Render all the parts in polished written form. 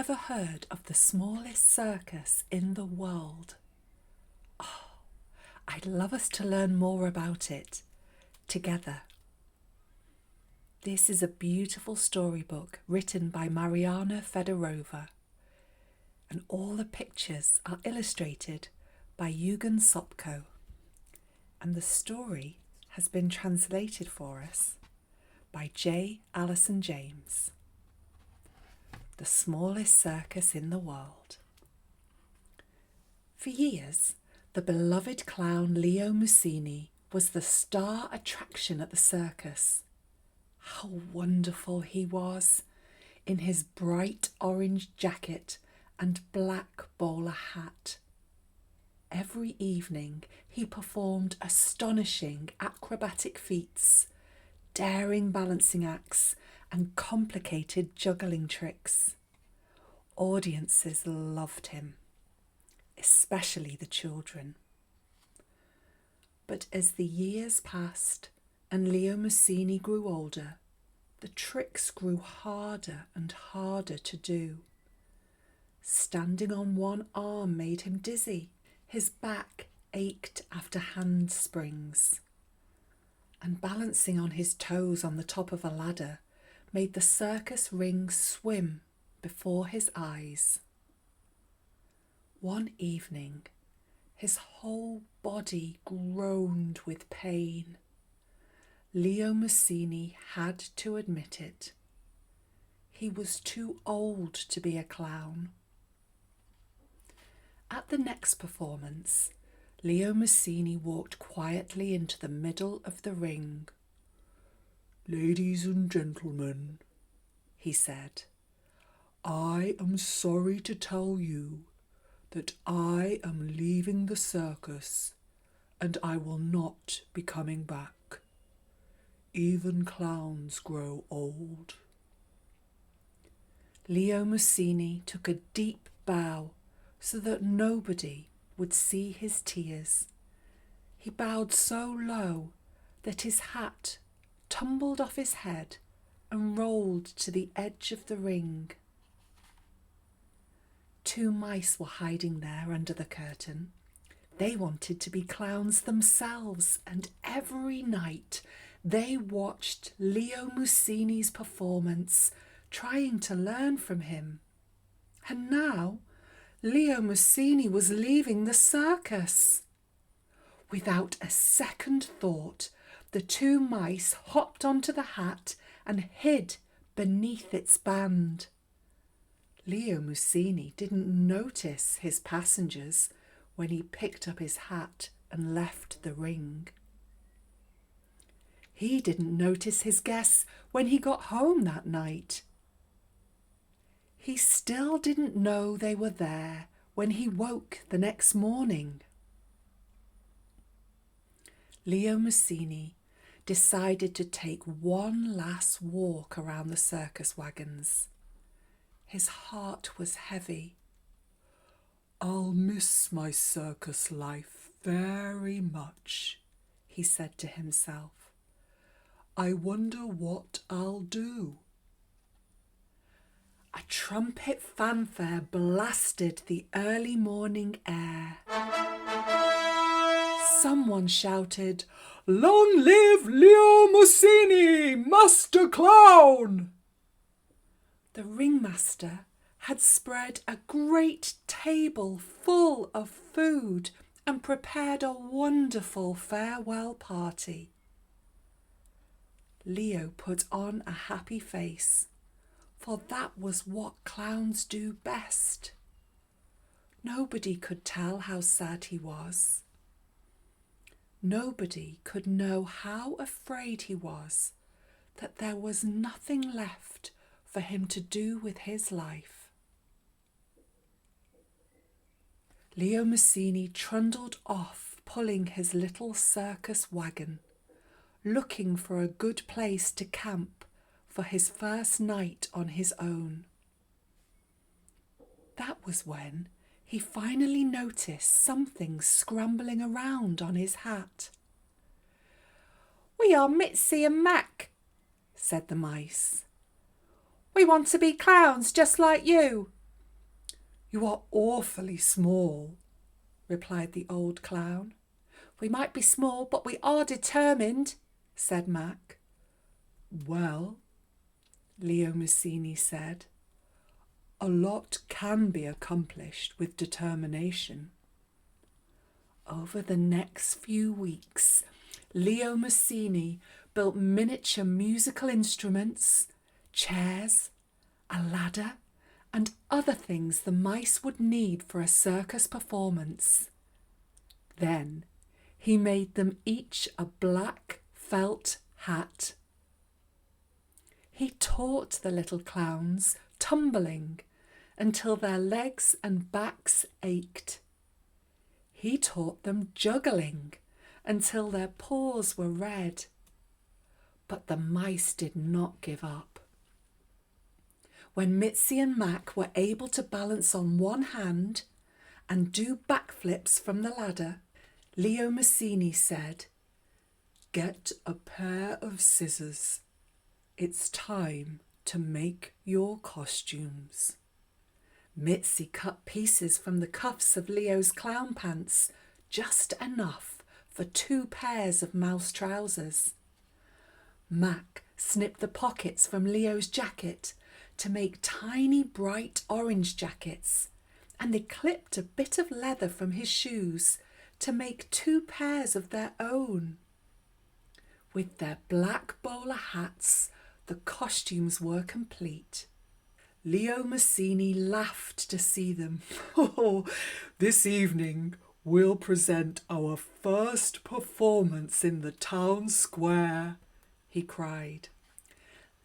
ever heard of the smallest circus in the world? Oh, I'd love us to learn more about it together. This is a beautiful storybook written by Mariana Fedorova, and all the pictures are illustrated by Eugen Sopko, and the story has been translated for us by J. Alison James. The smallest circus in the world. For years, the beloved clown Leo Mousini was the star attraction at the circus. How wonderful he was, in his bright orange jacket and black bowler hat. Every evening he performed astonishing acrobatic feats, daring balancing acts and complicated juggling tricks. Audiences loved him, especially the children. But as the years passed and Leo Mousini grew older, the tricks grew harder and harder to do. Standing on one arm made him dizzy. His back ached after handsprings. And balancing on his toes on the top of a ladder made the circus ring swim before his eyes. One evening, his whole body groaned with pain. Leo Mousini had to admit it. He was too old to be a clown. At the next performance, Leo Mousini walked quietly into the middle of the ring. "Ladies and gentlemen," he said, "I am sorry to tell you that I am leaving the circus and I will not be coming back. Even clowns grow old." Leo Mousini took a deep bow so that nobody would see his tears. He bowed so low that his hat tumbled off his head and rolled to the edge of the ring. Two mice were hiding there under the curtain. They wanted to be clowns themselves, and every night they watched Leo Mousini's performance, trying to learn from him. And now Leo Mousini was leaving the circus. Without a second thought, the two mice hopped onto the hat and hid beneath its band. Leo Mousini didn't notice his passengers when he picked up his hat and left the ring. He didn't notice his guests when he got home that night. He still didn't know they were there when he woke the next morning. Leo Mousini decided to take one last walk around the circus wagons. His heart was heavy. "I'll miss my circus life very much," he said to himself. "I wonder what I'll do." A trumpet fanfare blasted the early morning air. Someone shouted, "Long live Leo Mousini, Master Clown!" The ringmaster had spread a great table full of food and prepared a wonderful farewell party. Leo put on a happy face, for that was what clowns do best. Nobody could tell how sad he was. Nobody could know how afraid he was that there was nothing left for him to do with his life. Leo Mousini trundled off, pulling his little circus wagon, looking for a good place to camp for his first night on his own. That was when he finally noticed something scrambling around on his hat. "We are Mitzi and Mac," said the mice. "We want to be clowns just like you. You are awfully small, replied the old clown. We might be small, but we are determined, said Mac. Well, Leo Mousini said, a lot can be accomplished with determination. Over the next few weeks, Leo Mousini built miniature musical instruments, chairs, a ladder, and other things the mice would need for a circus performance. Then he made them each a black felt hat. He taught the little clowns tumbling until their legs and backs ached. He taught them juggling until their paws were red. But the mice did not give up. When Mitzi and Mac were able to balance on one hand and do backflips from the ladder, Leo Mousini said, "Get a pair of scissors. It's time to make your costumes." Mitzi cut pieces from the cuffs of Leo's clown pants, just enough for 2 pairs of mouse trousers. Mac snipped the pockets from Leo's jacket to make tiny bright orange jackets, and they clipped a bit of leather from his shoes to make 2 pairs of their own. With their black bowler hats, the costumes were complete. Leo Mousini laughed to see them. "Oh, this evening we'll present our first performance in the town square," he cried.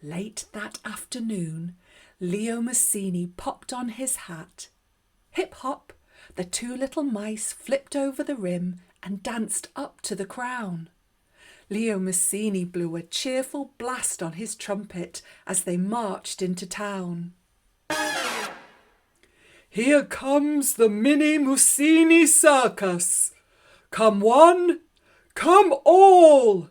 Late that afternoon, Leo Mousini popped on his hat. Hip hop, the 2 little mice flipped over the rim and danced up to the crown. Leo Mousini blew a cheerful blast on his trumpet as they marched into town. "Here comes the mini Mousini Circus. Come one, come all.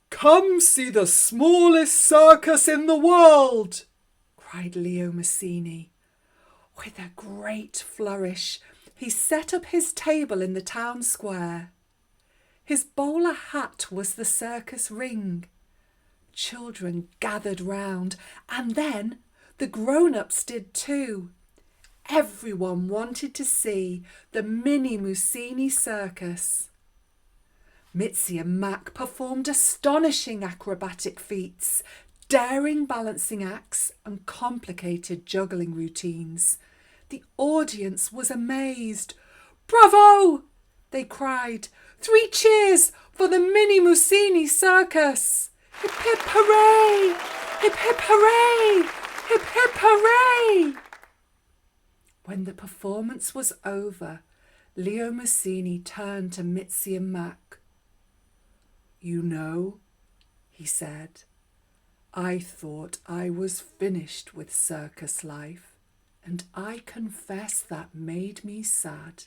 Come see the smallest circus in the world," cried Leo Mousini. With a great flourish, he set up his table in the town square. His bowler hat was the circus ring. Children gathered round, and then the grown-ups did too. Everyone wanted to see the mini Mousini Circus. Mitzi and Mac performed astonishing acrobatic feats, daring balancing acts and complicated juggling routines. The audience was amazed. "Bravo!" they cried. "3 cheers for the mini Mousini Circus! Hip hip hooray! Hip hip hooray! Hip hip hooray!" When the performance was over, Leo Mousini turned to Mitzi and Mac. "You know," he said, "I thought I was finished with circus life, and I confess that made me sad.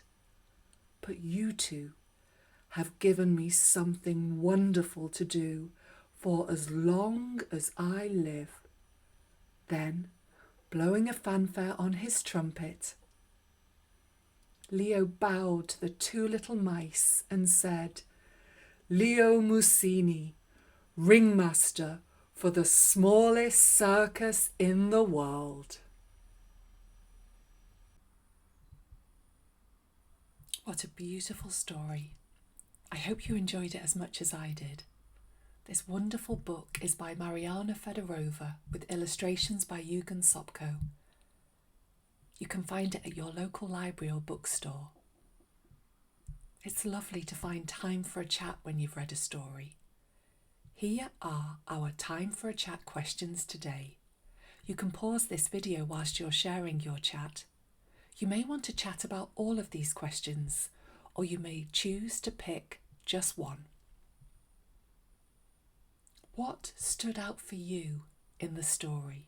But you 2 have given me something wonderful to do for as long as I live." Then, blowing a fanfare on his trumpet, Leo bowed to the 2 little mice and said, "Leo Mousini, ringmaster for the smallest circus in the world." What a beautiful story. I hope you enjoyed it as much as I did. This wonderful book is by Mariana Fedorova with illustrations by Eugen Sopko. You can find it at your local library or bookstore. It's lovely to find time for a chat when you've read a story. Here are our time for a chat questions today. You can pause this video whilst you're sharing your chat. You may want to chat about all of these questions, or you may choose to pick just one. What stood out for you in the story?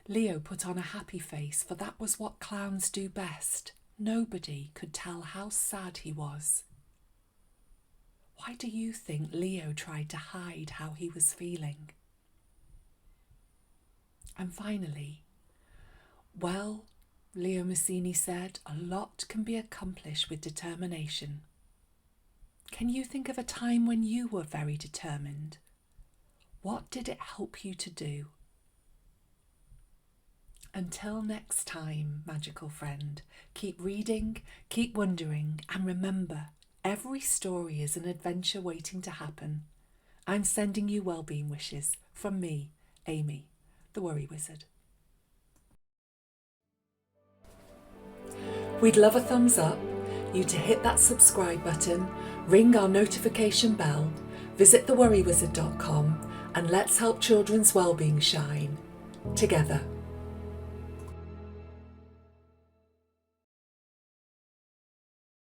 Leo put on a happy face, for that was what clowns do best. Nobody could tell how sad he was. Why do you think Leo tried to hide how he was feeling? And finally, Well, Leo Mousini said, a lot can be accomplished with determination. Can you think of a time when you were very determined? What did it help you to do? Until next time, magical friend, keep reading, keep wondering, and remember, every story is an adventure waiting to happen. I'm sending you well-being wishes from me, Amy, the Worry Wizard. We'd love a thumbs up, you to hit that subscribe button, ring our notification bell, visit theworrywizard.com, and let's help children's well-being shine together.